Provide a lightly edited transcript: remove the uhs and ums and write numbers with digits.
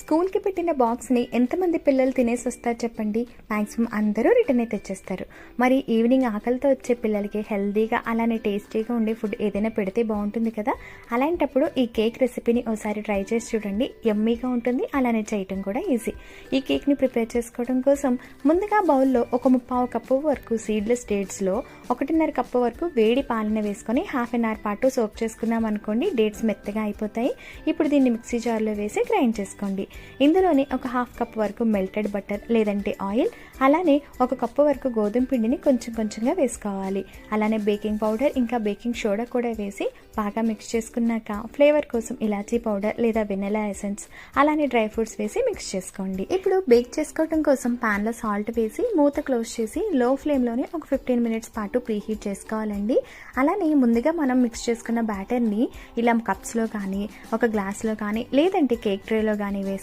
స్కూల్కి పెట్టిన బాక్స్ని ఎంతమంది పిల్లలు తినేసి వస్తారు చెప్పండి? మ్యాక్సిమం అందరూ రిటర్న్ అయితే తెచ్చేస్తారు. మరి ఈవినింగ్ ఆకలితో వచ్చే పిల్లలకి హెల్తీగా అలానే టేస్టీగా ఉండే ఫుడ్ ఏదైనా పెడితే బాగుంటుంది కదా. అలాంటప్పుడు ఈ కేక్ రెసిపీని ఒకసారి ట్రై చేసి చూడండి. యమ్మీగా ఉంటుంది, అలానే చేయటం కూడా ఈజీ. ఈ కేక్ని ప్రిపేర్ చేసుకోవడం కోసం ముందుగా బౌల్లో ఒక 3/4 కప్పు వరకు సీడ్లెస్ డేట్స్లో 1.5 కప్పు వరకు వేడి పాలన వేసుకొని హాఫ్ అన్ అవర్ పాటు సోక్ చేసుకున్నాం అనుకోండి, డేట్స్ మెత్తగా అయిపోతాయి. ఇప్పుడు దీన్ని మిక్సీ జార్లో వేసి గ్రైండ్ చేసుకోండి. ఇందులోని ఒక హాఫ్ కప్ వరకు మెల్టెడ్ బటర్ లేదంటే ఆయిల్, అలానే 1 కప్పు వరకు గోధుమ పిండిని కొంచెం కొంచెంగా వేసుకోవాలి. అలానే బేకింగ్ పౌడర్ ఇంకా బేకింగ్ సోడా కూడా వేసి బాగా మిక్స్ చేసుకున్నాక ఫ్లేవర్ కోసం ఇలాచీ పౌడర్ లేదా వెనిలా ఎసెన్స్ అలానే డ్రై ఫ్రూట్స్ వేసి మిక్స్ చేసుకోండి. ఇప్పుడు బేక్ చేసుకోవడం కోసం ప్యాన్లో సాల్ట్ వేసి మూత క్లోజ్ చేసి లో ఫ్లేమ్లోనే ఒక 15 మినిట్స్ పాటు ప్రీహీట్ చేసుకోవాలండి. అలానే ముందుగా మనం మిక్స్ చేసుకున్న బ్యాటర్ని ఇలా కప్స్లో కానీ ఒక గ్లాస్లో కానీ లేదంటే కేక్ ట్రేలో కానీ వేసుకొని